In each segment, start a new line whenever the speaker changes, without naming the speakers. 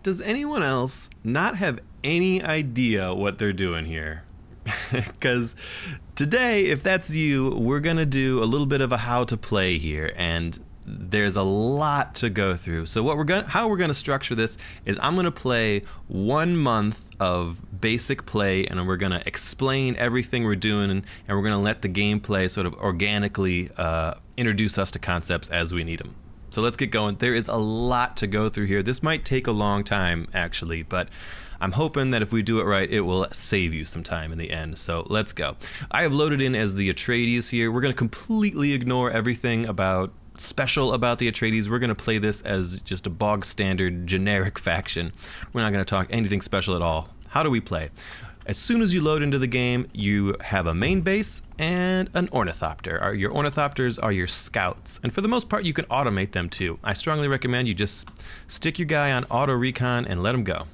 Does anyone else not have any idea what they're doing here? Because today, if that's you, we're going to do a little bit of a how to play here, and there's a lot to go through. So how we're going to structure this is I'm going to play 1 month of basic play, and we're going to explain everything we're doing, and we're going to let the gameplay sort of organically introduce us to concepts as we need them. So let's get going. There is a lot to go through here. This might take a long time, actually, but I'm hoping that if we do it right, it will save you some time in the end. So let's go. I have loaded in as the Atreides here. We're going to completely ignore everything special about the Atreides. We're going to play this as just a bog standard generic faction. We're not going to talk anything special at all. How do we play? As soon as you load into the game, you have a main base and an ornithopter. Your ornithopters are your scouts, and for the most part you can automate them too. I strongly recommend you just stick your guy on auto recon and let him go.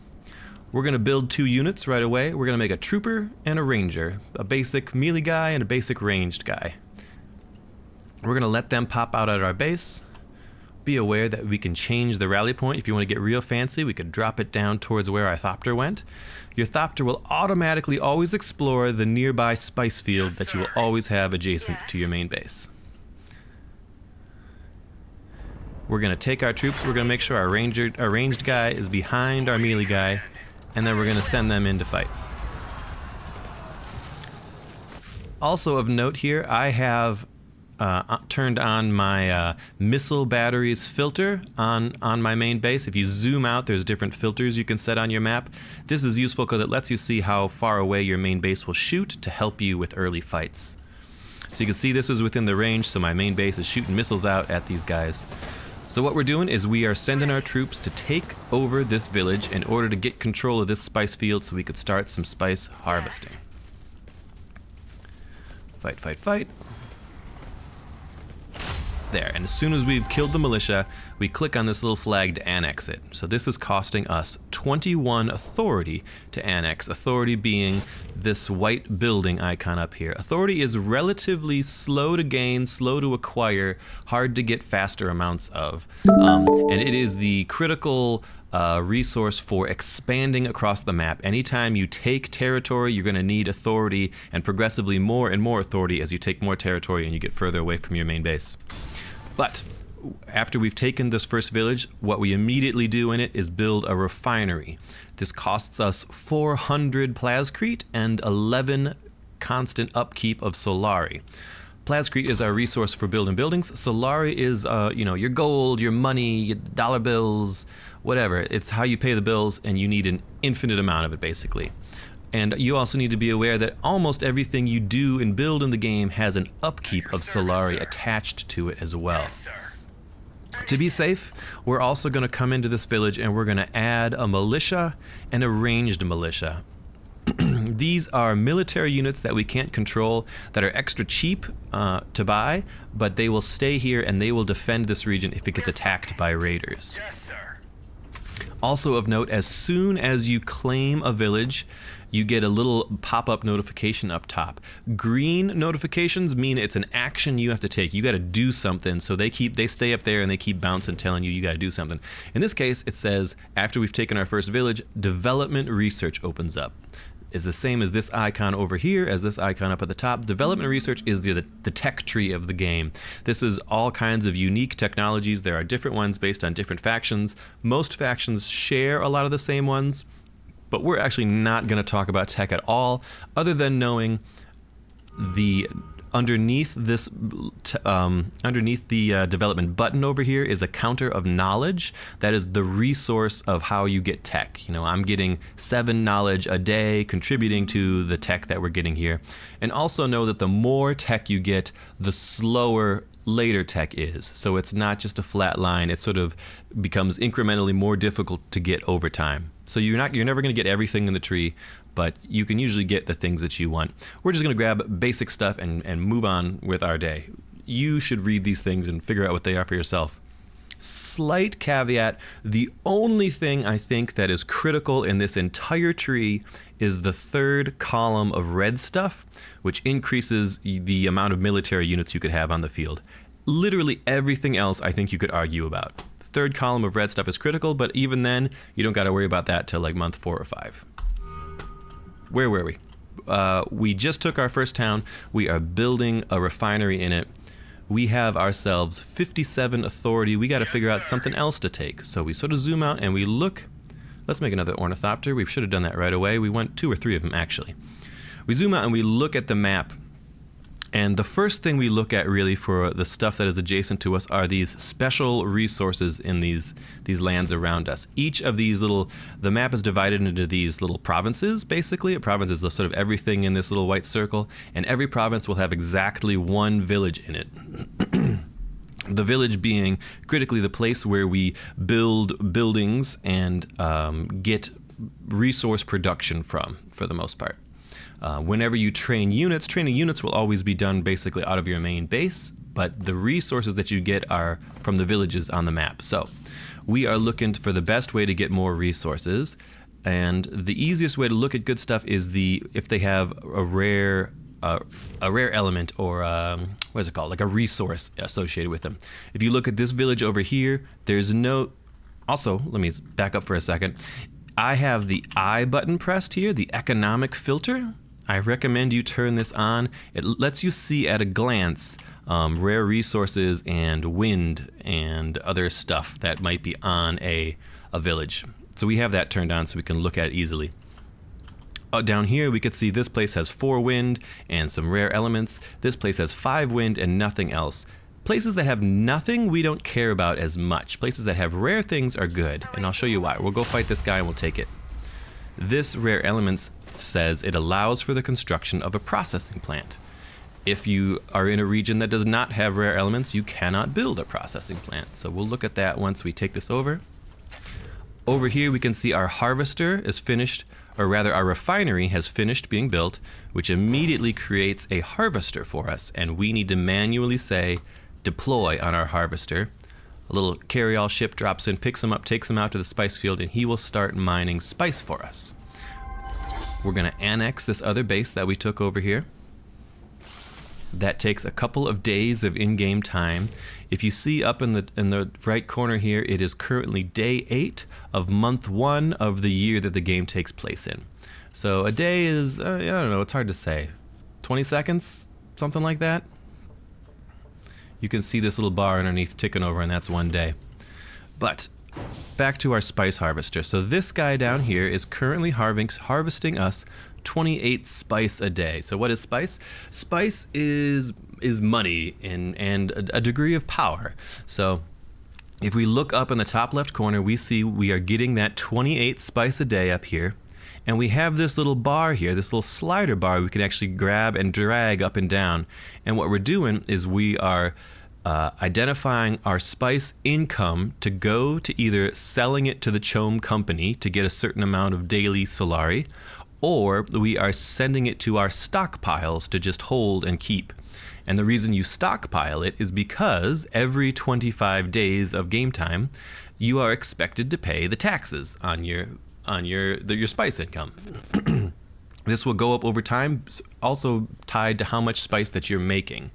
We're going to build 2 units right away. We're going to make a trooper and a ranger, a basic melee guy and a basic ranged guy. We're going to let them pop out at our base. Be aware that we can change the rally point. If you want to get real fancy, we could drop it down towards where our thopter went. Your thopter will automatically always explore the nearby spice field that you will always have adjacent to your main base. We're going to take our troops. We're going to make sure our ranged guy is behind our melee guy, and then we're going to send them in to fight. Also of note here, I have turned on my missile batteries filter on my main base. If you zoom out, there's different filters you can set on your map. This is useful because it lets you see how far away your main base will shoot to help you with early fights. So you can see this is within the range, so my main base is shooting missiles out at these guys. So what we're doing is we are sending our troops to take over this village in order to get control of this spice field so we could start some spice harvesting. Fight, fight, fight. There, and as soon as we've killed the militia, we click on this little flag to annex it. So this is costing us 21 authority to annex, authority being this white building icon up here. Authority is relatively slow to gain, slow to acquire, hard to get faster amounts of, and it is the critical resource for expanding across the map. Anytime you take territory, you're going to need authority, and progressively more and more authority as you take more territory and you get further away from your main base. But after we've taken this first village, what we immediately do in it is build a refinery. This costs us 400 plascrete and 11 constant upkeep of solari. Plascrete is our resource for building buildings. Solari is, your gold, your money, your dollar bills, whatever. It's how you pay the bills, and you need an infinite amount of it, basically. And you also need to be aware that almost everything you do and build in the game has an upkeep of solari attached to it as well. To be safe, we're also going to come into this village and we're going to add a militia and a ranged militia. These are military units that we can't control, that are extra cheap to buy, but they will stay here and they will defend this region if it gets attacked by raiders. Also of note, as soon as you claim a village, you get a little pop-up notification up top. Green notifications mean it's an action you have to take. You got to do something, so they stay up there and they keep bouncing, telling you got to do something. In this case, it says after we've taken our first village, development research opens up. It's the same as this icon over here, as this icon up at the top. Development research is the tech tree of the game. This is all kinds of unique technologies. There are different ones based on different factions. Most factions share a lot of the same ones, but we're actually not going to talk about tech at all, other than knowing underneath the development button over here is a counter of knowledge. That is the resource of how you get tech. I'm getting 7 knowledge a day contributing to the tech that we're getting here. And also know that the more tech you get, the slower later tech is. So it's not just a flat line. It sort of becomes incrementally more difficult to get over time. So you're never going to get everything in the tree, but you can usually get the things that you want. We're just going to grab basic stuff and move on with our day. You should read these things and figure out what they are for yourself. Slight caveat, the only thing I think that is critical in this entire tree is the third column of red stuff, which increases the amount of military units you could have on the field. Literally everything else I think you could argue about. third column of red stuff is critical, but even then, you don't got to worry about that till like month 4 or 5. Where were we? We just took our first town. We are building a refinery in it. We have ourselves 57 authority. We got to figure out something else to take. So we sort of zoom out and we look. Let's make another ornithopter. We should have done that right away. We want 2 or 3 of them, actually. We zoom out and we look at the map. And the first thing we look at really for the stuff that is adjacent to us are these special resources in these lands around us. Each of these the map is divided into these little provinces, basically. A province is sort of everything in this little white circle, and every province will have exactly 1 village in it. The village being critically the place where we build buildings and get resource production from, for the most part. Whenever you training units will always be done basically out of your main base, but the resources that you get are from the villages on the map. So we are looking for the best way to get more resources, and the easiest way to look at good stuff is if they have a rare element or what is it called, like a resource associated with them. If you look at this village over here, there's no. Also, let me back up for a second. I have the I button pressed here, the economic filter. I recommend you turn this on. It lets you see at a glance rare resources and wind and other stuff that might be on a village. So we have that turned on so we can look at it easily. Down here we could see this place has 4 wind and some rare elements. This place has 5 wind and nothing else. Places that have nothing we don't care about as much. Places that have rare things are good, and I'll show you why. We'll go fight this guy and we'll take it. This rare elements says it allows for the construction of a processing plant. If you are in a region that does not have rare elements, you cannot build a processing plant. So we'll look at that once we take this over. Over here we can see our harvester is finished, or rather our refinery has finished being built, which immediately creates a harvester for us, and we need to manually say deploy on our harvester. A little carry-all ship drops in, picks him up, takes him out to the spice field, and he will start mining spice for us. We're going to annex this other base that we took over here. That takes a couple of days of in-game time. If you see up in the right corner here, it is currently day 8 of month 1 of the year that the game takes place in. So a day is, I don't know, it's hard to say, 20 seconds, something like that. You can see this little bar underneath ticking over, and that's 1 day. But back to our spice harvester. So this guy down here is currently harvesting us 28 spice a day. So what is spice? Spice is money and a degree of power. So if we look up in the top left corner, we see we are getting that 28 spice a day up here. And we have this little bar here, this little slider bar we can actually grab and drag up and down. And what we're doing is we are identifying our spice income to go to either selling it to the Chome company to get a certain amount of daily solari, or we are sending it to our stockpiles to just hold and keep. And the reason you stockpile it is because every 25 days of game time, you are expected to pay the taxes on your spice income. This will go up over time, also tied to how much spice that you're making.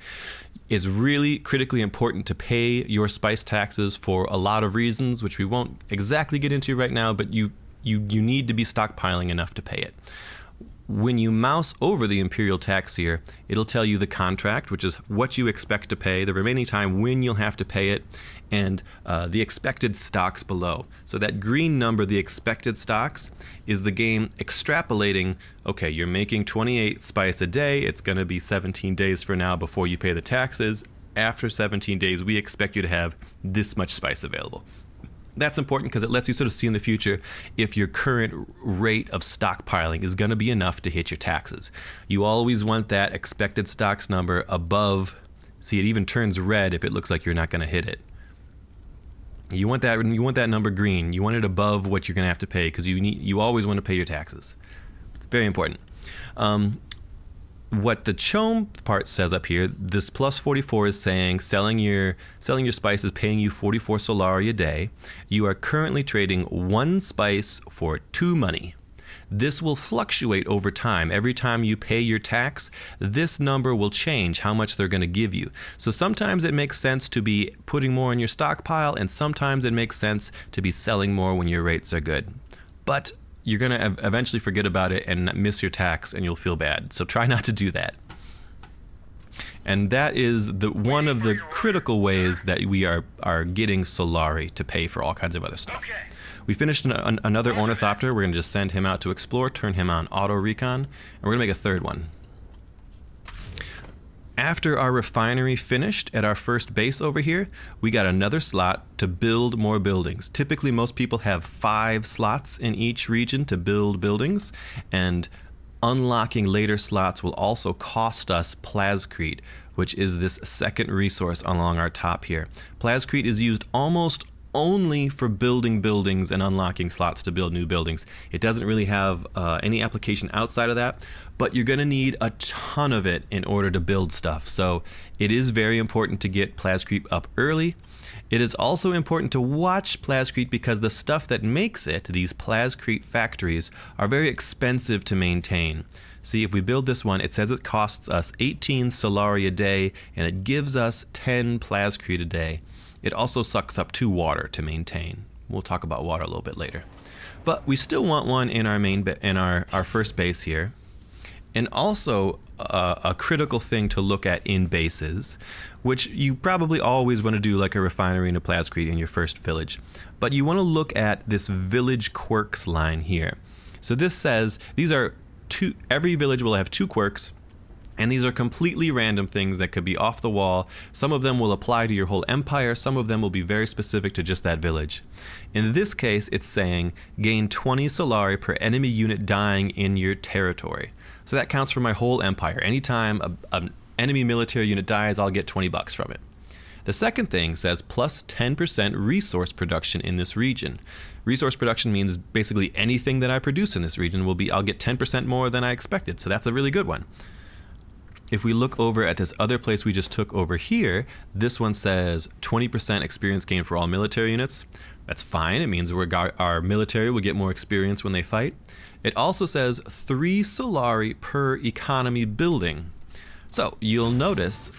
It's really critically important to pay your spice taxes for a lot of reasons, which we won't exactly get into right now, but you need to be stockpiling enough to pay it. When you mouse over the Imperial tax here, it'll tell you the contract, which is what you expect to pay, the remaining time when you'll have to pay it, and the expected stocks below. So that green number, the expected stocks, is the game extrapolating, okay, you're making 28 spice a day, it's going to be 17 days for now before you pay the taxes. After 17 days, we expect you to have this much spice available. That's important because it lets you sort of see in the future if your current rate of stockpiling is going to be enough to hit your taxes. You always want that expected stocks number above. See, it even turns red if it looks like you're not going to hit it. You want that number green. You want it above what you're going to have to pay because you always want to pay your taxes. It's very important. What the Chome part says up here, this plus 44 is saying selling your spice is paying you 44 solari a day. You are currently trading 1 spice for 2 money. This will fluctuate over time. Every time you pay your tax, this number will change how much they're going to give you. So sometimes it makes sense to be putting more in your stockpile, and sometimes it makes sense to be selling more when your rates are good. But you're going to eventually forget about it and miss your tax, and you'll feel bad. So try not to do that. And that is one of the critical ways that we are getting Solari to pay for all kinds of other stuff. We finished another ornithopter. We're going to just send him out to explore, turn him on auto recon, and we're going to make a third one. After our refinery finished at our first base over here, we got another slot to build more buildings. Typically, most people have 5 slots in each region to build buildings, and unlocking later slots will also cost us plascrete, which is this second resource along our top here. Plascrete is used almost only for building buildings and unlocking slots to build new buildings. It doesn't really have any application outside of that, but you're going to need a ton of it in order to build stuff. So it is very important to get plascrete up early. It is also important to watch plascrete because the stuff that makes it, these plascrete factories, are very expensive to maintain. See, if we build this one, it says it costs us 18 Solari a day, and it gives us 10 plascrete a day. It also sucks up 2 water to maintain. We'll talk about water a little bit later. But we still want one in our first base here. And also a critical thing to look at in bases, which you probably always want to do, like a refinery and a plascrete in your first village. But you want to look at this village quirks line here. So this says every village will have 2 quirks. And these are completely random things that could be off the wall. Some of them will apply to your whole empire. Some of them will be very specific to just that village. In this case, it's saying gain 20 Solari per enemy unit dying in your territory. So that counts for my whole empire. Anytime an enemy military unit dies, I'll get 20 bucks from it. The second thing says plus 10% resource production in this region. Resource production means basically anything that I produce in this region I'll get 10% more than I expected. So that's a really good one. If we look over at this other place we just took over here, this one says 20% experience gain for all military units. That's fine. It means our military will get more experience when they fight. It also says 3 Solari per economy building. So you'll notice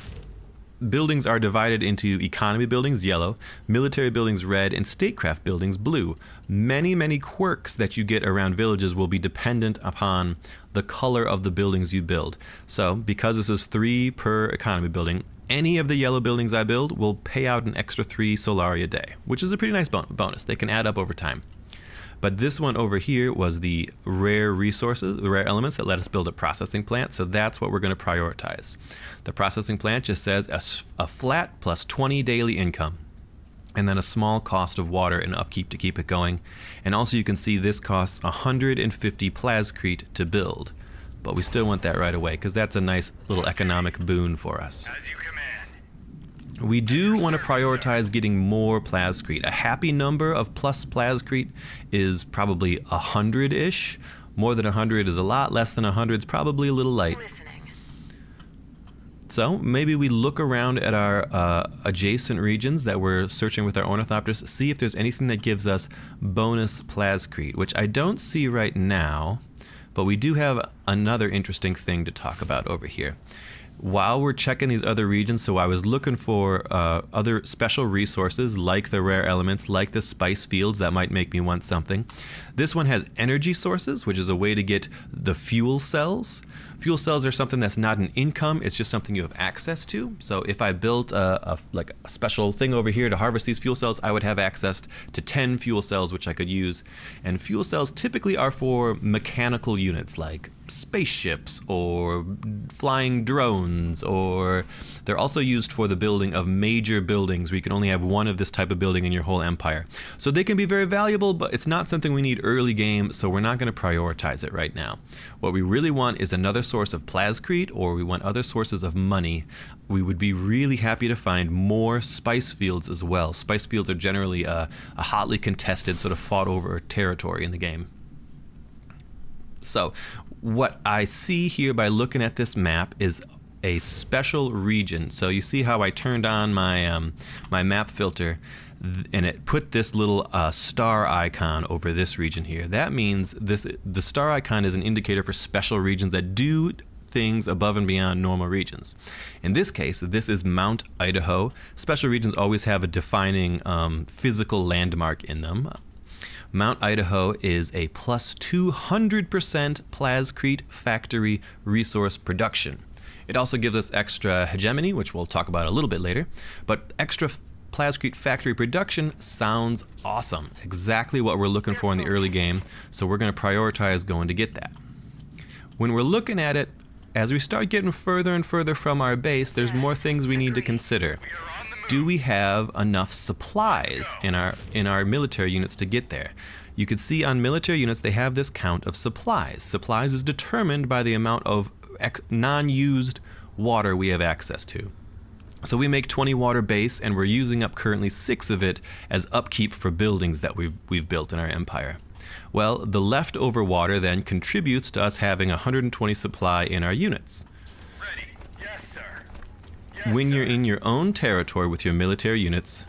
buildings are divided into economy buildings, yellow, military buildings, red, and statecraft buildings, blue. Many, many quirks that you get around villages will be dependent upon the color of the buildings you build. So because this is 3 per economy building, any of the yellow buildings I build will pay out an extra 3 Solari a day, which is a pretty nice bonus. They can add up over time. But this one over here was the rare resources, the rare elements that let us build a processing plant. So that's what we're going to prioritize. The processing plant just says a flat plus 20 daily income, and then a small cost of water and upkeep to keep it going. And also you can see this costs 150 plascrete to build. But we still want that right away because that's a nice little economic boon for us.
As you command.
We do want to prioritize getting more plascrete. A happy number of plus plascrete is probably 100-ish. More than 100 is a lot. Less than 100 is probably a little light. So maybe we look around at our adjacent regions that we're searching with our ornithopters, see if there's anything that gives us bonus plascrete, which I don't see right now, but we do have another interesting thing to talk about over here. While we're checking these other regions, so I was looking for other special resources like the rare elements, like the spice fields that might make me want something. This one has energy sources, which is a way to get the fuel cells. Fuel cells are something that's not an income, it's just something you have access to. So if I built a special thing over here to harvest these fuel cells, I would have access to 10 fuel cells, which I could use. And fuel cells typically are for mechanical units like spaceships or flying drones, or they're also used for the building of major buildings where you can only have one of this type of building in your whole empire. So they can be very valuable, but it's not something we need early game, so we're not going to prioritize it right now. What we really want is another source of plascrete, or we want other sources of money. We would be really happy to find more spice fields as well. Spice fields are generally a hotly contested, sort of fought over territory in the game. So what I see here by looking at this map is a special region. So you see how I turned on my my map filter. and it put this little star icon over this region here. That means the star icon is an indicator for special regions that do things above and beyond normal regions. In this case, this is Mount Idaho. Special regions always have a defining physical landmark in them. Mount Idaho is a plus 200% plascrete factory resource production. It also gives us extra hegemony, which we'll talk about a little bit later, but extra plascrete factory production sounds awesome. Exactly what we're looking for in the early game, so we're going to prioritize going to get that. When we're looking at it, as we start getting further and further from our base, there's more things we need to consider. Do we have enough supplies in our military units to get there? You can see on military units they have this count of supplies. Supplies is determined by the amount of non-used water we have access to. So we make 20 water base, and we're using up currently 6 of it as upkeep for buildings that we've built in our empire. Well, the leftover water then contributes to us having 120 supply in our units.
Ready. Yes, sir. Yes,
When you're
sir.
in your own territory with your military units,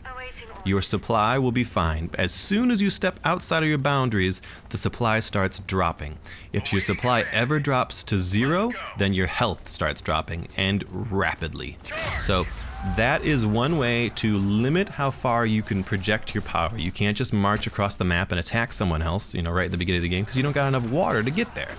your supply will be fine. As soon as you step outside of your boundaries, the supply starts dropping. If your supply ever drops to 0, then your health starts dropping, and rapidly. So that is one way to limit how far you can project your power. You can't just march across the map and attack someone else, right at the beginning of the game, because you don't got enough water to get there.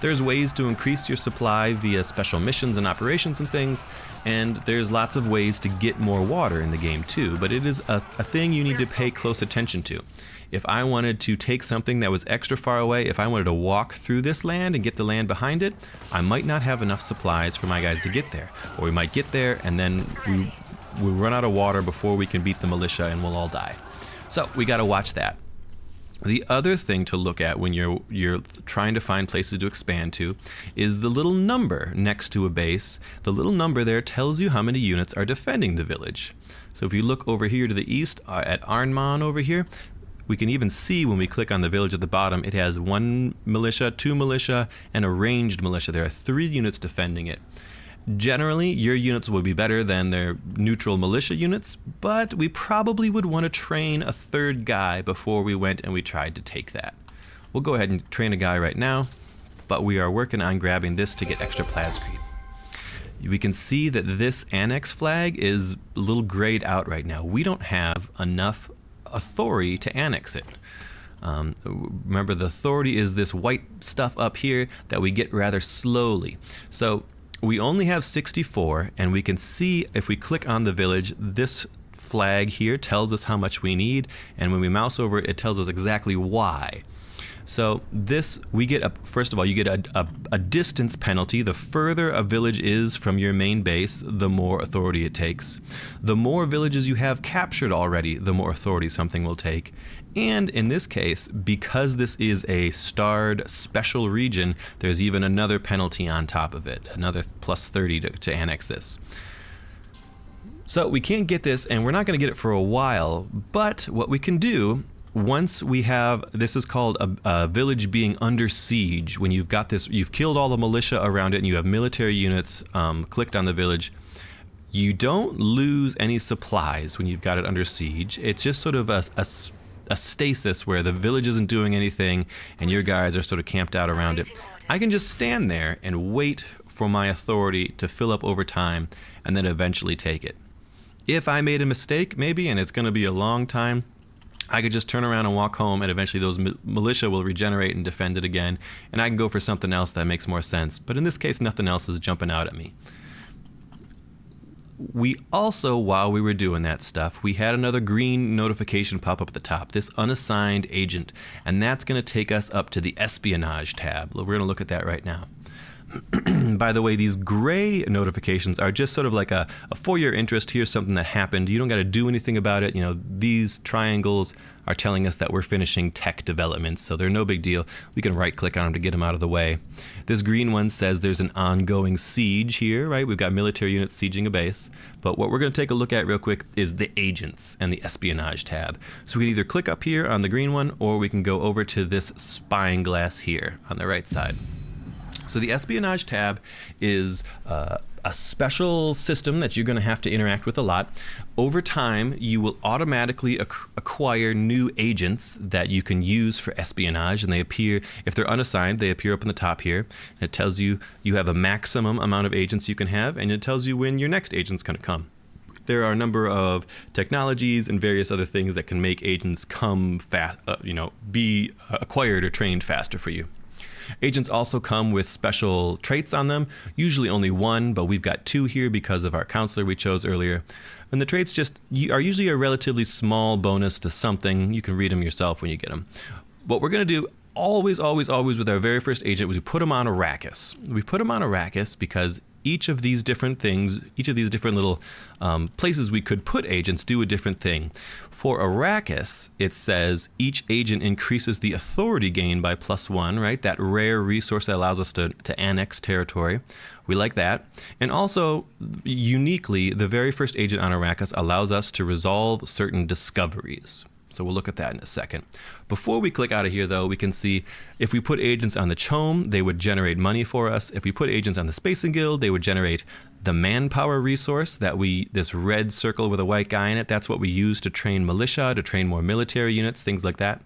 There's ways to increase your supply via special missions and operations and things, and there's lots of ways to get more water in the game too, but it is a thing you need to pay close attention to. If I wanted to take something that was extra far away, if I wanted to walk through this land and get the land behind it, I might not have enough supplies for my guys to get there. Or we might get there and then we run out of water before we can beat the militia and we'll all die. So we got to watch that. The other thing to look at when you're trying to find places to expand to is the little number next to a base. The little number there tells you how many units are defending the village. So if you look over here to the east at Arnman over here, we can even see when we click on the village at the bottom, it has 1 militia, 2 militia, and a ranged militia. There are 3 units defending it. Generally, your units will be better than their neutral militia units, but we probably would want to train a 3rd guy before we went and we tried to take that. We'll go ahead and train a guy right now, but we are working on grabbing this to get extra plascrete. We can see that this annex flag is a little grayed out right now. We don't have enough authority to annex it. Remember, the authority is this white stuff up here that we get rather slowly. So we only have 64, and we can see if we click on the village, this flag here tells us how much we need, and when we mouse over it, it tells us exactly why. So this, we get first of all, you get a distance penalty. The further a village is from your main base, the more authority it takes. The more villages you have captured already, the more authority something will take. And in this case, because this is a starred special region, there's even another penalty on top of it, another plus 30 to annex this. So we can't get this, and we're not going to get it for a while, but what we can do, once we have, this is called a village being under siege. When you've got this, you've killed all the militia around it, and you have military units clicked on the village, you don't lose any supplies when you've got it under siege. It's just sort of a stasis where the village isn't doing anything and your guys are sort of camped out around it. I can just stand there and wait for my authority to fill up over time and then eventually take it. If I made a mistake, maybe, and it's going to be a long time, I could just turn around and walk home, and eventually those militia will regenerate and defend it again, and I can go for something else that makes more sense. But in this case, nothing else is jumping out at me. We also, while we were doing that stuff, we had another green notification pop up at the top, this unassigned agent, and that's going to take us up to the Espionage tab. We're going to look at that right now. By the way, these gray notifications are just sort of like a for your interest. Here's something that happened. You don't got to do anything about it. These triangles are telling us that we're finishing tech developments, so they're no big deal. We can right-click on them to get them out of the way. This green one says there's an ongoing siege here, right? We've got military units sieging a base. But what we're going to take a look at real quick is the agents and the Espionage tab. So we can either click up here on the green one, or we can go over to this spying glass here on the right side. So the Espionage tab is a special system that you're going to have to interact with a lot. Over time, you will automatically acquire new agents that you can use for espionage, and they appear, if they're unassigned, they appear up in the top here. And it tells you you have a maximum amount of agents you can have, and it tells you when your next agent's going to come. There are a number of technologies and various other things that can make agents come fast, be acquired or trained faster for you. Agents also come with special traits on them, usually only one, but we've got two here because of our counselor we chose earlier. And the traits just are usually a relatively small bonus to something. You can read them yourself when you get them. What we're going to do always with our very first agent was we put them on Arrakis. We put them on Arrakis because each of these different things, each of these different little places we could put agents do a different thing. For Arrakis, it says each agent increases the authority gain by +1, right? That rare resource that allows us to annex territory. We like that. And also, uniquely, the very first agent on Arrakis allows us to resolve certain discoveries. So we'll look at that in a second. Before we click out of here, though, we can see if we put agents on the Chom, they would generate money for us. If we put agents on the Spacing Guild, they would generate the manpower resource this red circle with a white guy in it. That's what we use to train militia, to train more military units, things like that.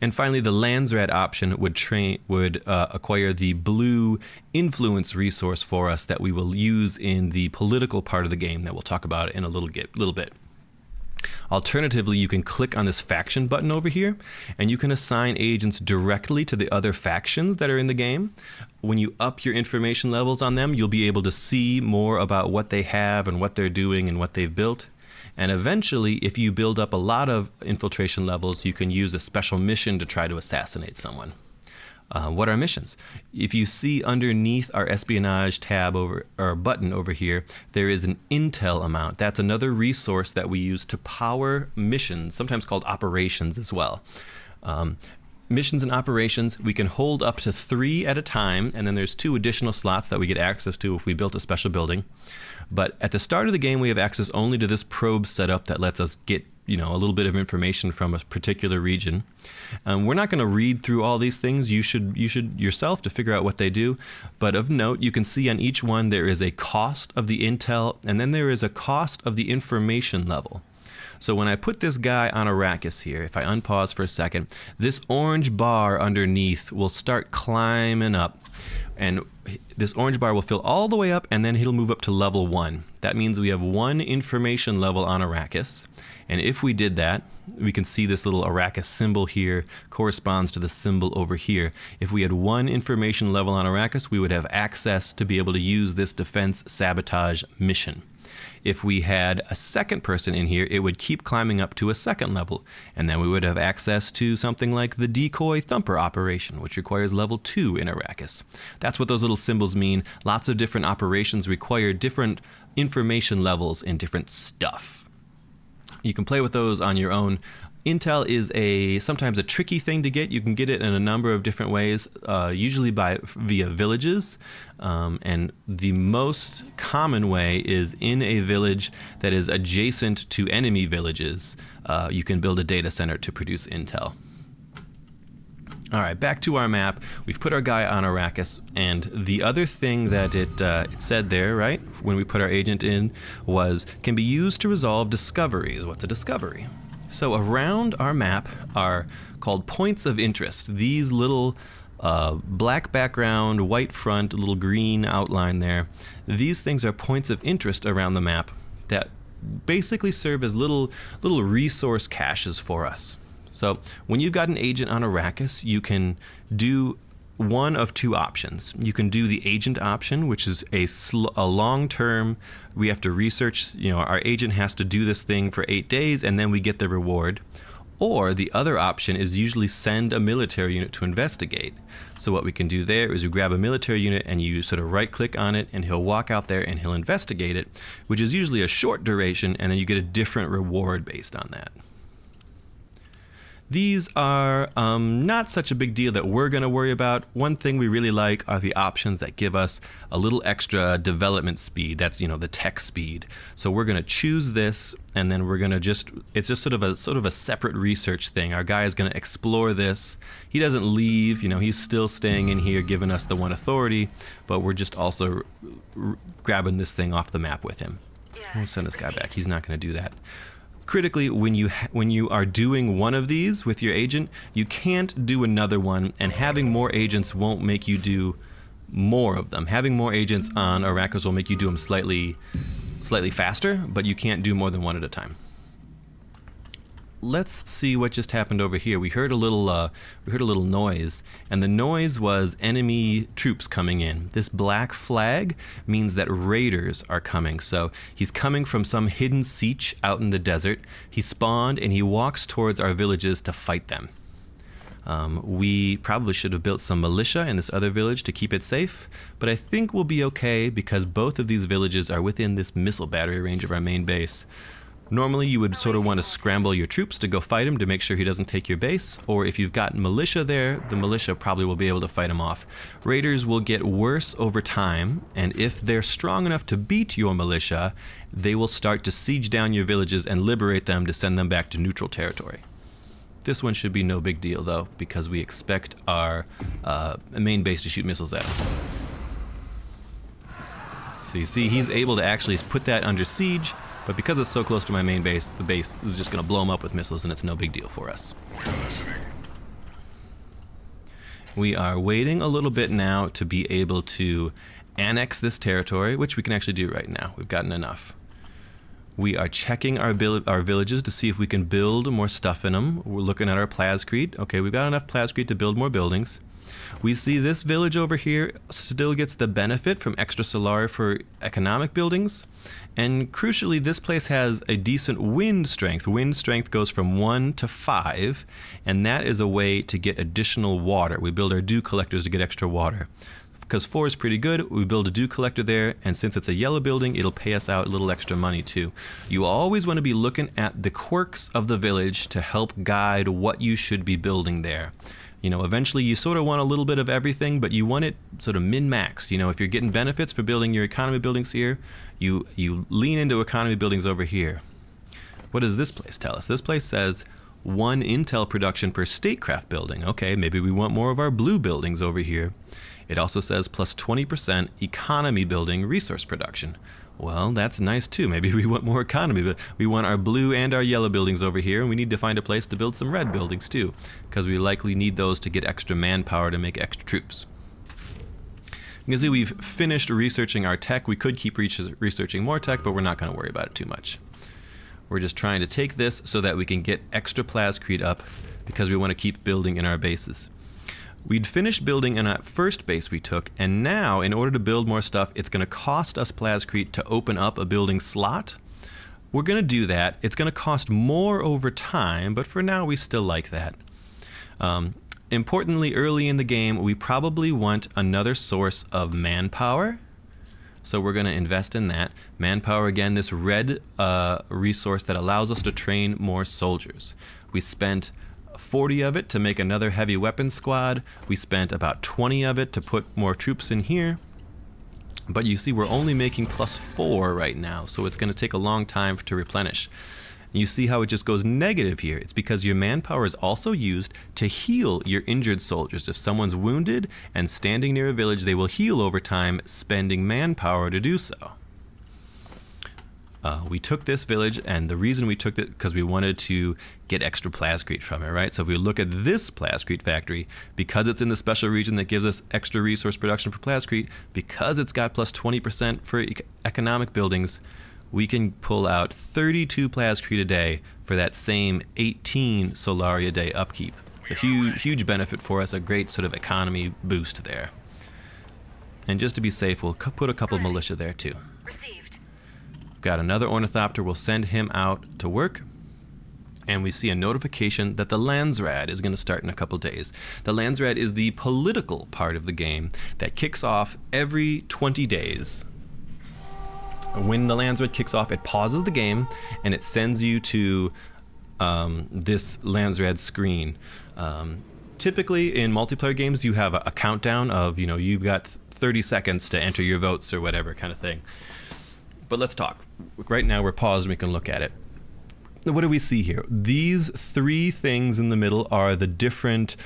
And finally, the Landsraad option would acquire the blue influence resource for us that we will use in the political part of the game that we'll talk about in a little bit. Alternatively, you can click on this faction button over here, and you can assign agents directly to the other factions that are in the game. When you up your information levels on them, you'll be able to see more about what they have and what they're doing and what they've built. And eventually, if you build up a lot of infiltration levels, you can use a special mission to try to assassinate someone. What are missions? If you see underneath our espionage tab or button over here, there is an intel amount. That's another resource that we use to power missions, sometimes called operations as well. Missions and operations, we can hold up to 3 at a time, and then there's 2 additional slots that we get access to if we built a special building. But at the start of the game, we have access only to this probe setup that lets us get a little bit of information from a particular region. We're not going to read through all these things. You should yourself to figure out what they do. But of note, you can see on each one there is a cost of the intel, and then there is a cost of the information level. So when I put this guy on Arrakis here, if I unpause for a second, this orange bar underneath will start climbing up. And this orange bar will fill all the way up, and then it'll move up to level 1. That means we have 1 information level on Arrakis. And if we did that, we can see this little Arrakis symbol here corresponds to the symbol over here. If we had 1 information level on Arrakis, we would have access to be able to use this defense sabotage mission. If we had a second person in here, it would keep climbing up to a 2nd level, and then we would have access to something like the decoy thumper operation, which requires level 2 in Arrakis. That's what those little symbols mean. Lots of different operations require different information levels in different stuff. You can play with those on your own. Intel is sometimes a tricky thing to get. You can get it in a number of different ways, usually via villages. And the most common way is in a village that is adjacent to enemy villages. You can build a data center to produce intel. All right, back to our map. We've put our guy on Arrakis, and the other thing that it said there, right, when we put our agent in, was can be used to resolve discoveries. What's a discovery? So around our map are called points of interest. These little black background, white front, little green outline there. These things are points of interest around the map that basically serve as little resource caches for us. So when you've got an agent on Arrakis, you can do one of 2 options. You can do the agent option, which is a long-term, we have to research, our agent has to do this thing for 8 days and then we get the reward. Or the other option is usually send a military unit to investigate. So what we can do there is we grab a military unit and you sort of right-click on it and he'll walk out there and he'll investigate it, which is usually a short duration, and then you get a different reward based on that. These are not such a big deal that we're going to worry about. One thing we really like are the options that give us a little extra development speed. That's, the tech speed. So we're going to choose this, and then we're going to it's just sort of a separate research thing. Our guy is going to explore this. He doesn't leave, he's still staying in here giving us the 1 authority, but we're just also grabbing this thing off the map with him. We'll send this guy back. He's not going to do that. Critically, when you are doing one of these with your agent, you can't do another one, and having more agents won't make you do more of them. Having more agents on Arrakis will make you do them slightly faster, but you can't do more than one at a time. Let's see what just happened over here. We heard a little noise, and the noise was enemy troops coming in. This black flag means that raiders are coming. So he's coming from some hidden siege out in the desert. He spawned, and he walks towards our villages to fight them. We probably should have built some militia in this other village to keep it safe, but I think we'll be okay because both of these villages are within this missile battery range of our main base. Normally, you would sort of want to scramble your troops to go fight him to make sure he doesn't take your base, or if you've got militia there, the militia probably will be able to fight him off. Raiders will get worse over time, and if they're strong enough to beat your militia, they will start to siege down your villages and liberate them to send them back to neutral territory. This one should be no big deal, though, because we expect our main base to shoot missiles at him. So you see, he's able to actually put that under siege, but because it's so close to my main base, the base is just going to blow him up with missiles, and it's no big deal for us. We are waiting a little bit now to be able to annex this territory, which we can actually do right now. We've gotten enough. We are checking our villages to see if we can build more stuff in them. We're looking at our plascrete. Okay, we've got enough plascrete to build more buildings. We see this village over here still gets the benefit from extra solar for economic buildings. And crucially, this place has a decent wind strength. Wind strength goes from 1 to 5, and that is a way to get additional water. We build our dew collectors to get extra water. Because 4 is pretty good, we build a dew collector there, and since it's a yellow building, it'll pay us out a little extra money too. You always want to be looking at the quirks of the village to help guide what you should be building there. Eventually you sort of want a little bit of everything, but you want it sort of min-max. If you're getting benefits for building your economy buildings here, you lean into economy buildings over here. What does this place tell us? This place says 1 intel production per statecraft building. Okay, maybe we want more of our blue buildings over here. It also says plus 20% economy building resource production. Well, that's nice too. Maybe we want more economy, but we want our blue and our yellow buildings over here, and we need to find a place to build some red buildings too, because we likely need those to get extra manpower to make extra troops. You can see we've finished researching our tech. We could keep researching more tech, but we're not going to worry about it too much. We're just trying to take this so that we can get extra plascrete up, because we want to keep building in our bases. We'd finished building in that first base we took, and now, in order to build more stuff, it's going to cost us plascrete to open up a building slot. We're going to do that. It's going to cost more over time, but for now, we still like that. Importantly, early in the game, we probably want another source of manpower, so we're going to invest in that. Manpower, again, this red resource that allows us to train more soldiers. We spent 40 of it to make another heavy weapons squad. We spent about 20 of it to put more troops in here. But you see, we're only making plus 4 right now, so it's going to take a long time to replenish. You see how it just goes negative here. It's because your manpower is also used to heal your injured soldiers. If someone's wounded and standing near a village, they will heal over time, spending manpower to do so. We took this village, and the reason we took it because we wanted to get extra plascrete from it, right? So if we look at this plascrete factory, because it's in the special region that gives us extra resource production for plascrete, because it's got plus 20% for economic buildings, we can pull out 32 plascrete a day for that same 18 Solari a day upkeep. It's a huge benefit for us, a great sort of economy boost there. And just to be safe, we'll put a couple militia there too.
Received.
Got another ornithopter. We'll send him out to work. And we see a notification that the Landsraad is going to start in a couple days. The Landsraad is the political part of the game that kicks off every 20 days. When the Landsraad kicks off, it pauses the game and it sends you to this Landsraad screen. Typically in multiplayer games, you have a countdown of, you've got 30 seconds to enter your votes or whatever kind of thing. But let's talk. Right now we're paused and we can look at it. What do we see here? These three things in the middle are the different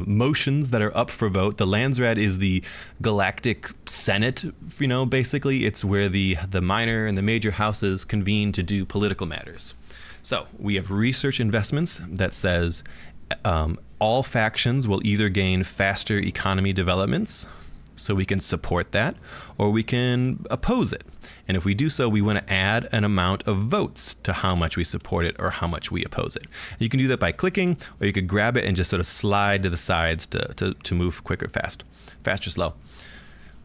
motions that are up for vote. The Landsraad is the galactic senate, basically. It's where the minor and the major houses convene to do political matters. So we have research investments that says all factions will either gain faster economy developments, so we can support that, or we can oppose it. And if we do so, we want to add an amount of votes to how much we support it or how much we oppose it. You can do that by clicking, or you could grab it and just sort of slide to the sides to move quick or fast or slow.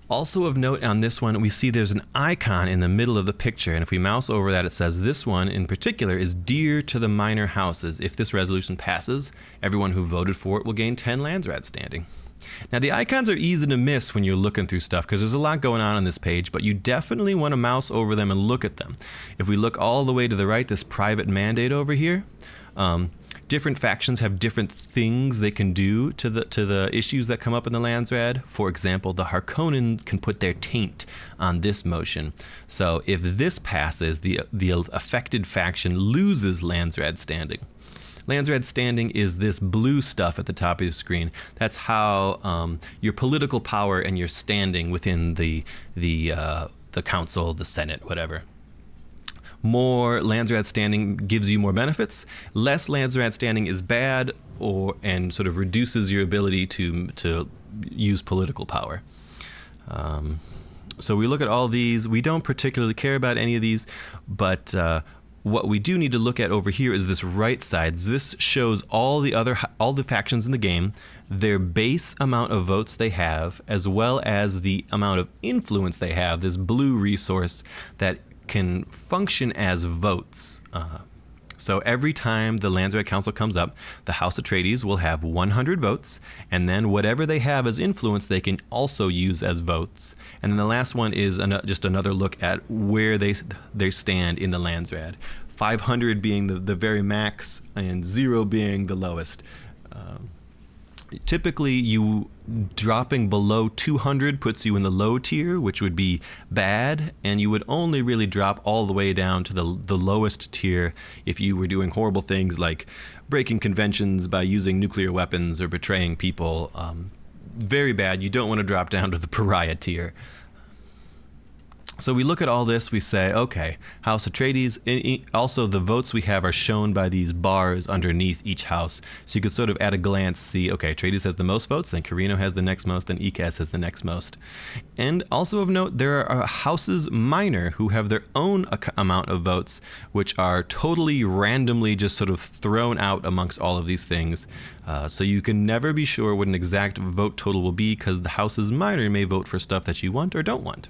Also of note on this one, we see there's an icon in the middle of the picture, and if we mouse over that, it says this one in particular is dear to the minor houses. If this resolution passes, everyone who voted for it will gain 10 Landsraad standing. Now, the icons are easy to miss when you're looking through stuff because there's a lot going on this page, but you definitely want to mouse over them and look at them. If we look all the way to the right, this private mandate over here, different factions have different things they can do to the issues that come up in the Landsraad. For example, the Harkonnen can put their taint on this motion. So if this passes, the affected faction loses Landsraad standing. Landsraad standing is this blue stuff at the top of the screen. That's how your political power and your standing within the council, the Senate, whatever. More Landsraad standing gives you more benefits. Less Landsraad standing is bad and sort of reduces your ability to use political power. So we look at all these. We don't particularly care about any of these, but what we do need to look at over here is this right side. This shows all the factions in the game, their base amount of votes they have, as well as the amount of influence they have, this blue resource that can function as votes. So every time the Landsraad Council comes up, the House Atreides will have 100 votes, and then whatever they have as influence, they can also use as votes. And then the last one is just another look at where they stand in the Landsraad. 500 being the very max, and 0 being the lowest. Typically, you dropping below 200 puts you in the low tier, which would be bad, and you would only really drop all the way down to the lowest tier if you were doing horrible things like breaking conventions by using nuclear weapons or betraying people. Very bad. You don't want to drop down to the pariah tier. So we look at all this, we say, okay, House Atreides, also the votes we have are shown by these bars underneath each house. So you could sort of at a glance see, okay, Atreides has the most votes, then Carino has the next most, then Ikaz has the next most. And also of note, there are houses minor who have their own amount of votes, which are totally randomly just sort of thrown out amongst all of these things. So you can never be sure what an exact vote total will be because the houses minor may vote for stuff that you want or don't want.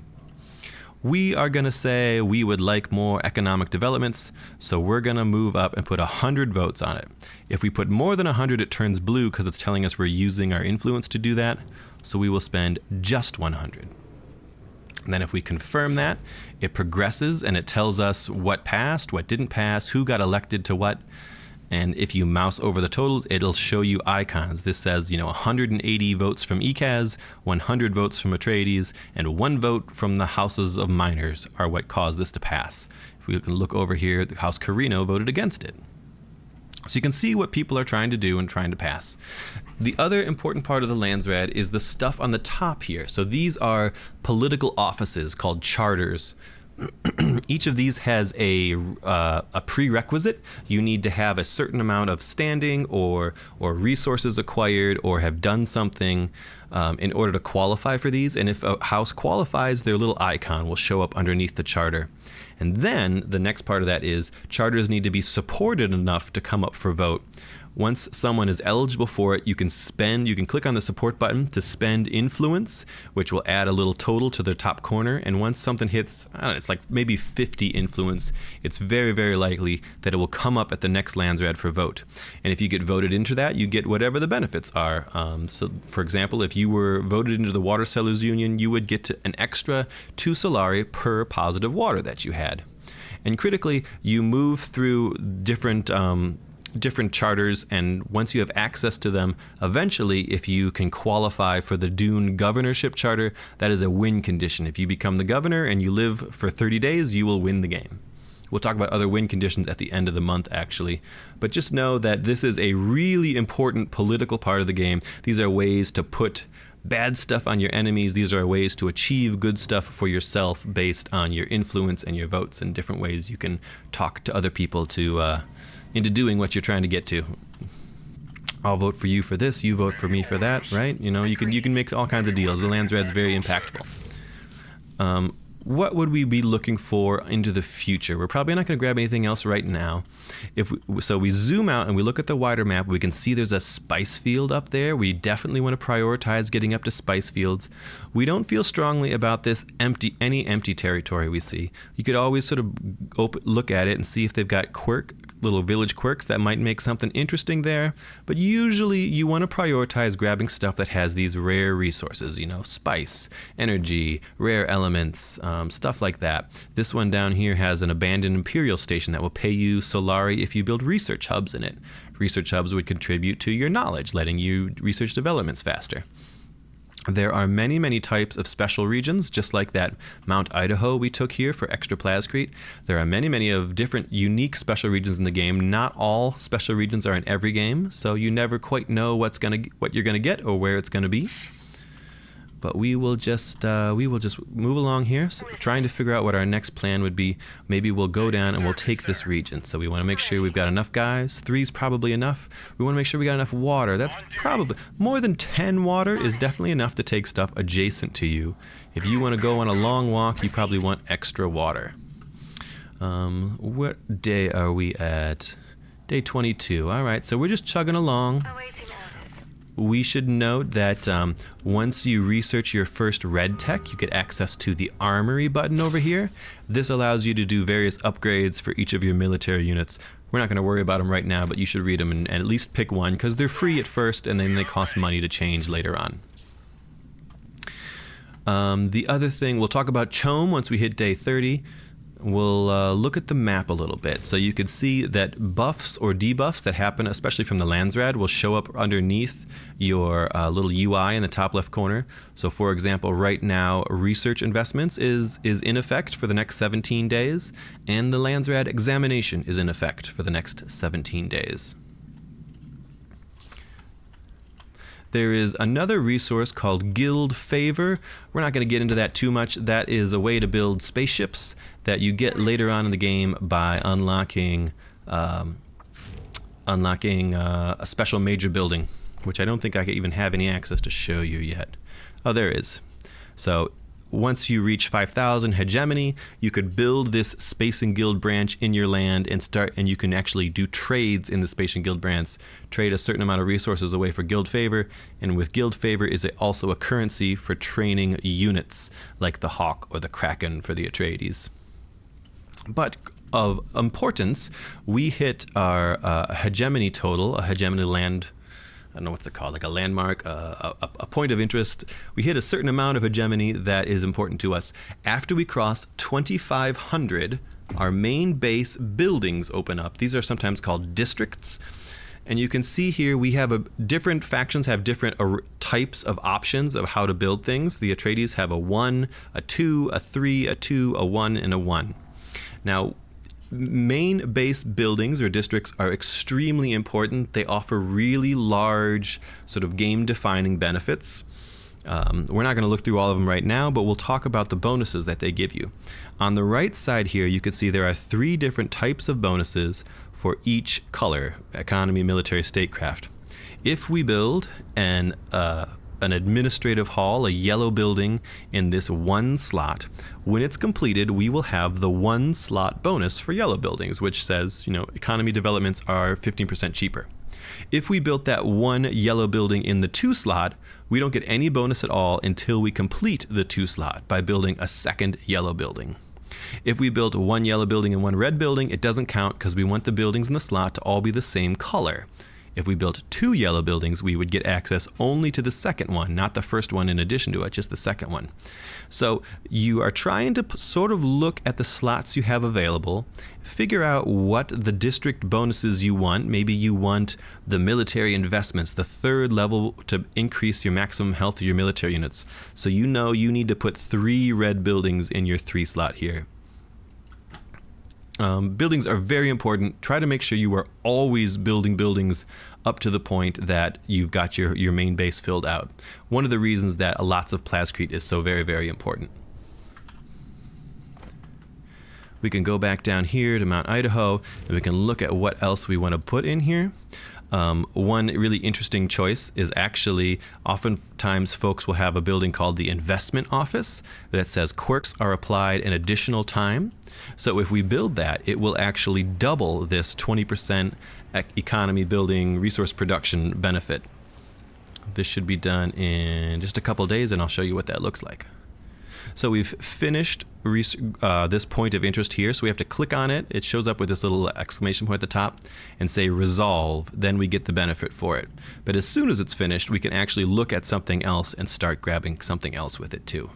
We are going to say we would like more economic developments, so we're going to move up and put 100 votes on it. If we put more than 100, it turns blue because it's telling us we're using our influence to do that, so we will spend just 100. And then if we confirm that, it progresses and it tells us what passed, what didn't pass, who got elected to what. And if you mouse over the totals, it'll show you icons. This says, 180 votes from Ikaz, 100 votes from Atreides, and 1 vote from the houses of minors are what caused this to pass. If we can look over here, the House Carino voted against it. So you can see what people are trying to do and trying to pass. The other important part of the Landsraad is the stuff on the top here. So these are political offices called charters. Each of these has a prerequisite. You need to have a certain amount of standing or resources acquired or have done something in order to qualify for these. And if a house qualifies, their little icon will show up underneath the charter. And then the next part of that is charters need to be supported enough to come up for vote. Once someone is eligible for it, you can click on the support button to spend influence, which will add a little total to the top corner. And once something hits, it's like maybe 50 influence, it's very, very likely that it will come up at the next Landsraad for vote. And if you get voted into that, you get whatever the benefits are. So for example, if you were voted into the Water Sellers Union, you would get an extra 2 Solari per positive water that you had. And critically, you move through different charters, and once you have access to them, eventually, if you can qualify for the Dune governorship charter, that is a win condition. If you become the governor and you live for 30 days, you will win the game. We'll talk about other win conditions at the end of the month, actually. But just know that this is a really important political part of the game. These are ways to put bad stuff on your enemies. These are ways to achieve good stuff for yourself based on your influence and your votes, and different ways you can talk to other people to into doing what you're trying to get to. I'll vote for you for this, you vote for me for that, right? You know, you can make all kinds of deals. The Landsraad's very impactful. What would we be looking for into the future? We're probably not going to grab anything else right now. So we zoom out and we look at the wider map, we can see there's a spice field up there. We definitely want to prioritize getting up to spice fields. We don't feel strongly about this any empty territory we see. You could always sort of look at it and see if they've got little village quirks that might make something interesting there. But usually you want to prioritize grabbing stuff that has these rare resources, you know, spice, energy, rare elements, stuff like that. This one down here has an abandoned Imperial station that will pay you Solari if you build research hubs in it. Research hubs would contribute to your knowledge, letting you research developments faster. There are many, many types of special regions, just like that Mount Idaho we took here for extra plascrete. There are many, many of different unique special regions in the game. Not all special regions are in every game, so you never quite know what you're gonna get or where it's gonna be. But we will just move along here, so trying to figure out what our next plan would be. Maybe we'll go down and we'll take this region. So we want to make sure we've got enough guys. 3's probably enough. We want to make sure we got enough water. That's probably more than 10 water is definitely enough to take stuff adjacent to you. If you want to go on a long walk, you probably want extra water. What day are we at? Day 22. All right, so we're just chugging along. We should note that once you research your first red tech, you get access to the armory button over here. This allows you to do various upgrades for each of your military units. We're not going to worry about them right now, but you should read them and at least pick one, because they're free at first and then they cost money to change later on. The other thing, we'll talk about Chom once we hit day 30. We'll look at the map a little bit. So you can see that buffs or debuffs that happen, especially from the Landsraad, will show up underneath your little UI in the top left corner. So for example, right now, research investments is in effect for the next 17 days, and the Landsraad examination is in effect for the next 17 days. There is another resource called Guild Favor. We're not going to get into that too much. That is a way to build spaceships that you get later on in the game by unlocking a special major building, which I don't think I even have any access to show you yet. Oh, there is. So once you reach 5,000 hegemony, you could build this Space and Guild branch in your land and you can actually do trades in the Space and Guild branch, trade a certain amount of resources away for Guild Favor, and with Guild Favor is also a currency for training units like the Hawk or the Kraken for the Atreides. But of importance, we hit our hegemony total, a hegemony land, I don't know what's it called, like a landmark, a point of interest. We hit a certain amount of hegemony that is important to us. After we cross 2,500, our main base buildings open up. These are sometimes called districts. And you can see here we have different factions have different types of options of how to build things. The Atreides have a 1, a 2, a 3, a 2, a 1, and a 1. Now, main base buildings or districts are extremely important. They offer really large sort of game-defining benefits. We're not going to look through all of them right now, but we'll talk about the bonuses that they give you. On the right side here, you can see there are 3 different types of bonuses for each color: economy, military, statecraft. If we build an administrative hall, a yellow building in this 1 slot, when it's completed, we will have the 1 slot bonus for yellow buildings, which says, you know, economy developments are 15% cheaper. If we built that 1 yellow building in the 2 slot, we don't get any bonus at all until we complete the 2 slot by building a 2nd yellow building. If we built 1 yellow building and 1 red building, it doesn't count because we want the buildings in the slot to all be the same color. If we built 2 yellow buildings, we would get access only to the second one, not the first one in addition to it, just the second one. So you are trying to sort of look at the slots you have available, figure out what the district bonuses you want. Maybe you want the military investments, the 3rd level to increase your maximum health of your military units. So you know you need to put 3 red buildings in your 3 slot here. Buildings are very important. Try to make sure you are always building buildings up to the point that you've got your main base filled out. One of the reasons that lots of plascrete is so very, very important. We can go back down here to Mount Idaho, and we can look at what else we want to put in here. One really interesting choice is actually, oftentimes folks will have a building called the investment office that says quirks are applied an additional time. So if we build that, it will actually double this 20% economy building resource production benefit. This should be done in just a couple days, and I'll show you what that looks like. So we've finished this point of interest here, so we have to click on it. It shows up with this little exclamation point at the top and say resolve, then we get the benefit for it. But as soon as it's finished, we can actually look at something else and start grabbing something else with it too.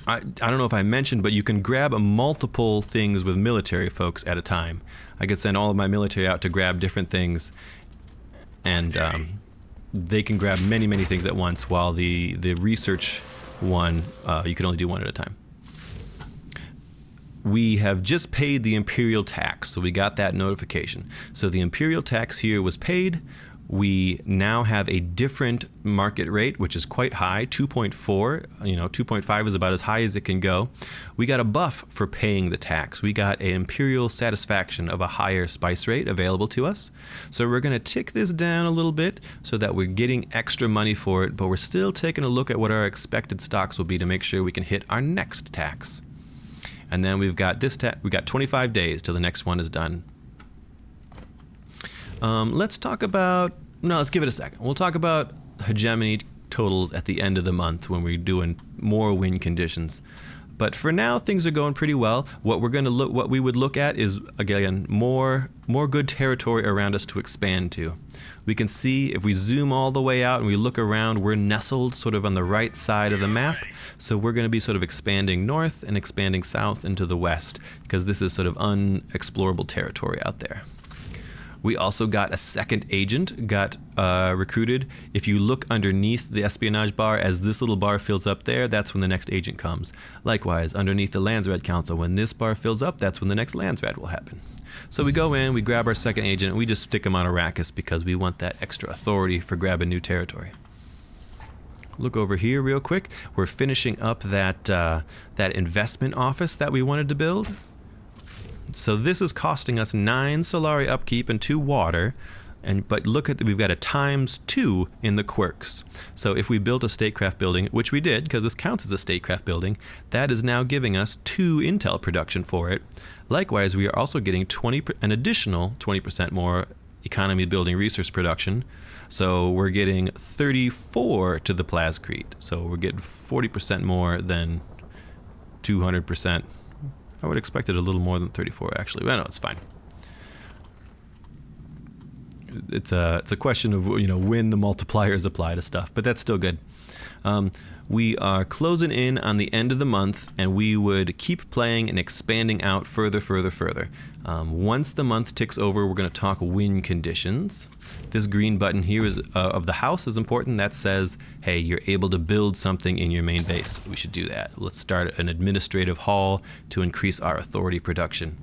I don't know if I mentioned, but you can grab multiple things with military folks at a time. I could send all of my military out to grab different things, and they can grab many, many things at once, while the research one, you can only do one at a time. We have just paid the imperial tax, so we got that notification. So the imperial tax here was paid. We now have a different market rate, which is quite high, 2.4. 2.5 is about as high as it can go. We got a buff for paying the tax. We got an imperial satisfaction of a higher spice rate available to us. So we're going to tick this down a little bit so that we're getting extra money for it, but we're still taking a look at what our expected stocks will be to make sure we can hit our next tax. And then we've got we got 25 days till the next one is done. Let's talk about, let's give it a second. We'll talk about hegemony totals at the end of the month when we're doing more win conditions. But for now, things are going pretty well. What we would look at is, again, more good territory around us to expand to. We can see if we zoom all the way out and we look around, we're nestled sort of on the right side of the map. So we're going to be sort of expanding north and expanding south into the west, because this is sort of unexplorable territory out there. We also got a second agent, recruited. If you look underneath the espionage bar, as this little bar fills up there, that's when the next agent comes. Likewise, underneath the Landsraad Council, when this bar fills up, that's when the next Landsraad will happen. So we go in, we grab our second agent, and we just stick him on Arrakis because we want that extra authority for grabbing new territory. Look over here real quick. We're finishing up that investment office that we wanted to build. So this is costing us 9 Solari upkeep and 2 water, but look at we've got a ×2 in the quirks. So if we built a statecraft building, which we did because this counts as a statecraft building, that is now giving us 2 intel production for it. Likewise, we are also getting an additional 20% more economy building resource production. So we're getting 34 to the plascrete. So we're getting 40% more than 200%. I would expect it a little more than 34, actually. Well, no, it's fine. It's a question of when the multipliers apply to stuff, but that's still good. We are closing in on the end of the month, and we would keep playing and expanding out further. Once the month ticks over, we're going to talk win conditions. This green button here is of the house is important. That says, hey, you're able to build something in your main base. We should do that. Let's start an administrative hall to increase our authority production.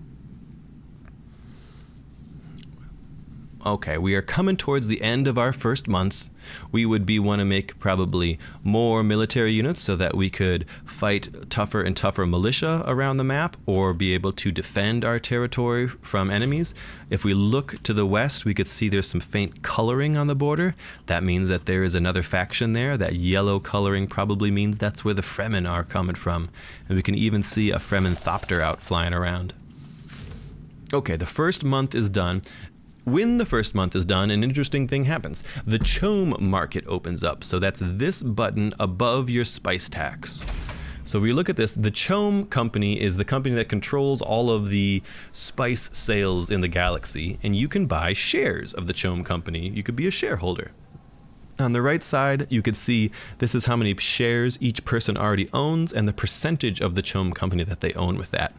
Okay, we are coming towards the end of our first month. We would want to make probably more military units so that we could fight tougher and tougher militia around the map, or be able to defend our territory from enemies. If we look to the west, we could see there's some faint coloring on the border. That means that there is another faction there. That yellow coloring probably means that's where the Fremen are coming from. And we can even see a Fremen Thopter out flying around. Okay, the first month is done. When the first month is done, an interesting thing happens. The Chome market opens up. So that's this button above your spice tax. So we look at this, the Chome Company is the company that controls all of the spice sales in the galaxy, and you can buy shares of the Chome Company. You could be a shareholder. On the right side, you could see this is how many shares each person already owns and the percentage of the Chome Company that they own with that.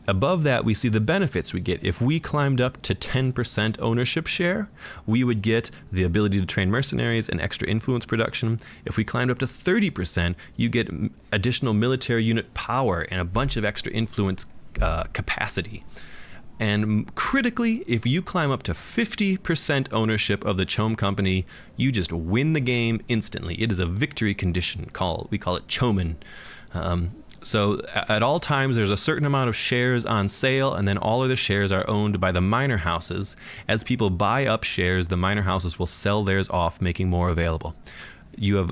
Above that, we see the benefits we get. If we climbed up to 10% ownership share, we would get the ability to train mercenaries and extra influence production. If we climbed up to 30%, you get additional military unit power and a bunch of extra influence capacity. And critically, if you climb up to 50% ownership of the Chome Company, you just win the game instantly. It is a victory condition. We call it Chomen. So at all times, there's a certain amount of shares on sale, and then all of the shares are owned by the minor houses. As people buy up shares, the minor houses will sell theirs off, making more available. You have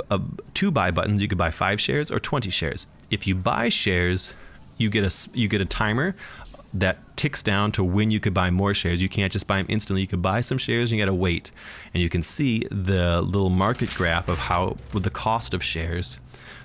two buy buttons. You could buy 5 shares or 20 shares. If you buy shares, you get a timer that ticks down to when you could buy more shares. You can't just buy them instantly. You could buy some shares and you got to wait. And you can see the little market graph of with the cost of shares.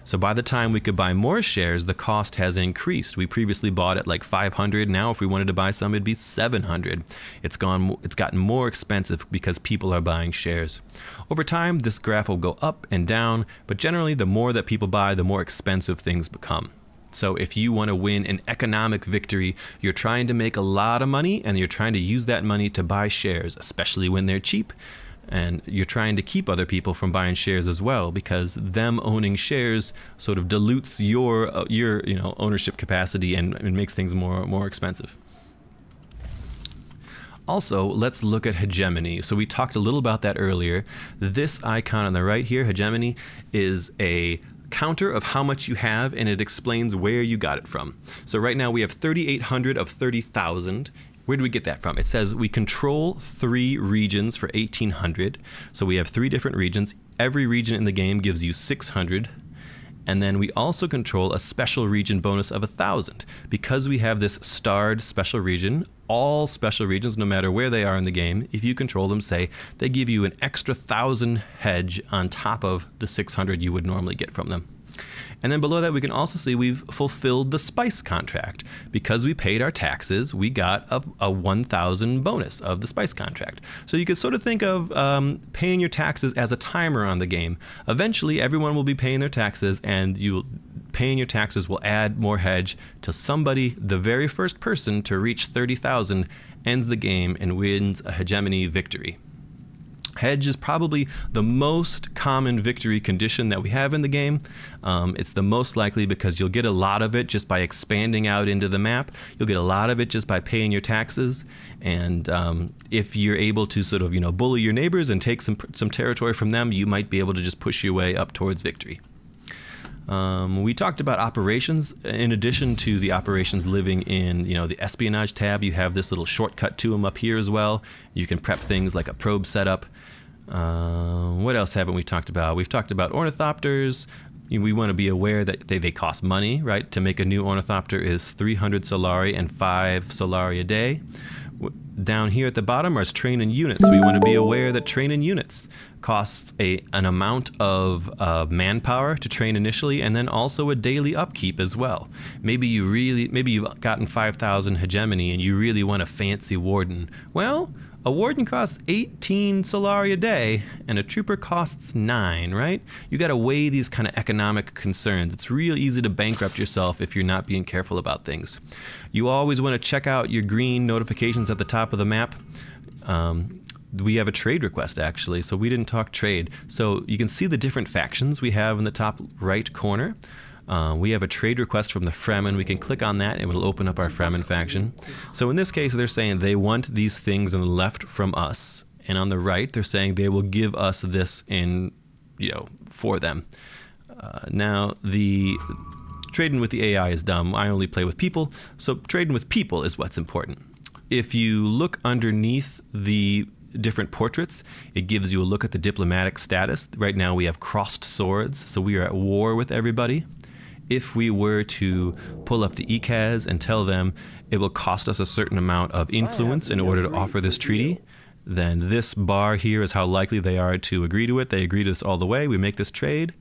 So by the time we could buy more shares, the cost has increased. We previously bought at like 500. Now, if we wanted to buy some, it'd be 700. It's gotten more expensive because people are buying shares. Over time, this graph will go up and down, but generally, the more that people buy, the more expensive things become. So if you want to win an economic victory, you're trying to make a lot of money, and you're trying to use that money to buy shares, especially when they're cheap. And you're trying to keep other people from buying shares as well, because them owning shares sort of dilutes your ownership capacity and makes things more expensive. Also, let's look at hegemony. So we talked a little about that earlier. This icon on the right here, hegemony, is a counter of how much you have, and it explains where you got it from. So right now we have 3,800 of 30,000. Where do we get that from? It says we control 3 regions for 1,800. So we have 3 different regions. Every region in the game gives you 600. And then we also control a special region bonus of 1,000. Because we have this starred special region, all special regions, no matter where they are in the game, if you control them, say, they give you an extra 1,000 hedge on top of the 600 you would normally get from them. And then below that, we can also see we've fulfilled the spice contract. Because we paid our taxes, we got a 1,000 bonus of the spice contract. So you could sort of think of paying your taxes as a timer on the game. Eventually, everyone will be paying their taxes, and paying your taxes will add more hedge till somebody, the very first person to reach 30,000, ends the game and wins a hegemony victory. Hedge is probably the most common victory condition that we have in the game. It's the most likely because you'll get a lot of it just by expanding out into the map. You'll get a lot of it just by paying your taxes. And if you're able to sort of, bully your neighbors and take some territory from them, you might be able to just push your way up towards victory. We talked about operations. In addition to the operations living in, the espionage tab, you have this little shortcut to them up here as well. You can prep things like a probe setup. What else haven't we talked about? We've talked about ornithopters. We want to be aware that they cost money, right? To make a new ornithopter is 300 solari and 5 solari a day. Down here at the bottom are training units. We want to be aware that training units costs an amount of manpower to train initially, and then also a daily upkeep as well. Maybe you've gotten 5,000 hegemony and you really want a fancy warden. Well, a warden costs 18 solari a day, and a trooper costs 9, right? You got to weigh these kind of economic concerns. It's real easy to bankrupt yourself if you're not being careful about things. You always want to check out your green notifications at the top of the map. We have a trade request, actually, so we didn't talk trade. So you can see the different factions we have in the top right corner. We have a trade request from the Fremen. We can click on that and it'll open up our Fremen faction. So in this case, they're saying they want these things on the left from us. And on the right, they're saying they will give us this for them. Now, the trading with the AI is dumb. I only play with people. So trading with people is what's important. If you look underneath the different portraits, it gives you a look at the diplomatic status. Right now we have crossed swords, so we are at war with everybody. If we were to pull up the ECAS and tell them it will cost us a certain amount of influence in order to offer this treaty, then this bar here is how likely they are to agree to it. They agree to this all the way. We make this trade.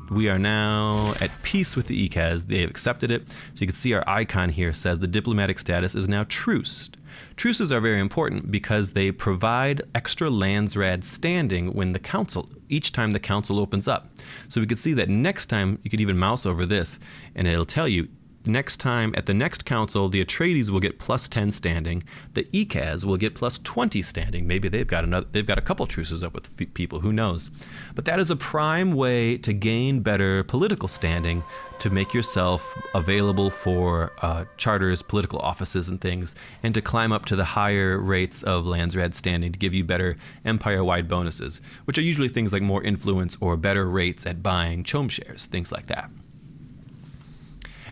we are now at peace with the ECAS. They've accepted it. So you can see our icon here says the diplomatic status is now truced. Truces are very important because they provide extra Landsraad standing when the council, each time the council opens up. So we could see that next time, you could even mouse over this and it'll tell you, next time at the next council, the Atreides will get plus 10 standing. The ECAS will get plus 20 standing. Maybe they've got a couple truces up with people, who knows. But that is a prime way to gain better political standing, to make yourself available for charters, political offices and things, and to climb up to the higher rates of Landsraad standing to give you better empire-wide bonuses, which are usually things like more influence or better rates at buying CHOAM shares, things like that.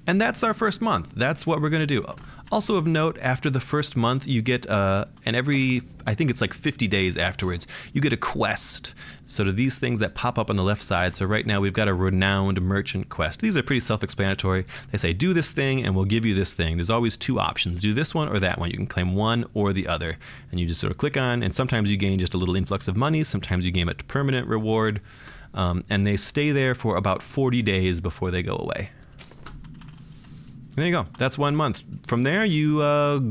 And that's our first month. That's what we're going to do. Also of note, after the first month, you get, and every, I think it's like 50 days afterwards, you get a quest. So to these things that pop up on the left side. So right now we've got a renowned merchant quest. These are pretty self-explanatory. They say, do this thing and we'll give you this thing. There's always two options. Do this one or that one. You can claim one or the other. And you just sort of click on, and sometimes you gain just a little influx of money. Sometimes you gain a permanent reward. And they stay there for about 40 days before they go away. There you go. That's 1 month. From there, you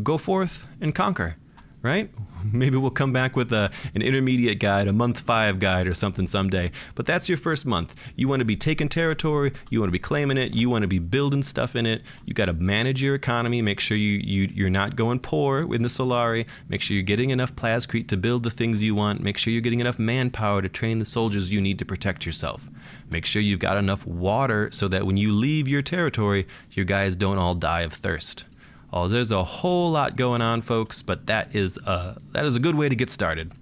go forth and conquer, right? Maybe we'll come back with an intermediate guide, a month 5 guide or something someday. But that's your first month. You want to be taking territory. You want to be claiming it. You want to be building stuff in it. You got to manage your economy. Make sure you're not going poor in the Solari. Make sure you're getting enough plascrete to build the things you want. Make sure you're getting enough manpower to train the soldiers you need to protect yourself. Make sure you've got enough water so that when you leave your territory, your guys don't all die of thirst. Oh, there's a whole lot going on, folks, but that is a good way to get started.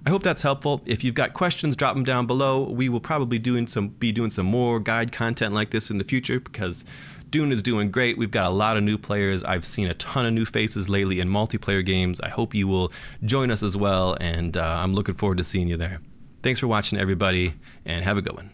I hope that's helpful. If you've got questions, drop them down below. We will probably be doing some more guide content like this in the future because Dune is doing great. We've got a lot of new players. I've seen a ton of new faces lately in multiplayer games. I hope you will join us as well, and I'm looking forward to seeing you there. Thanks for watching, everybody, and have a good one.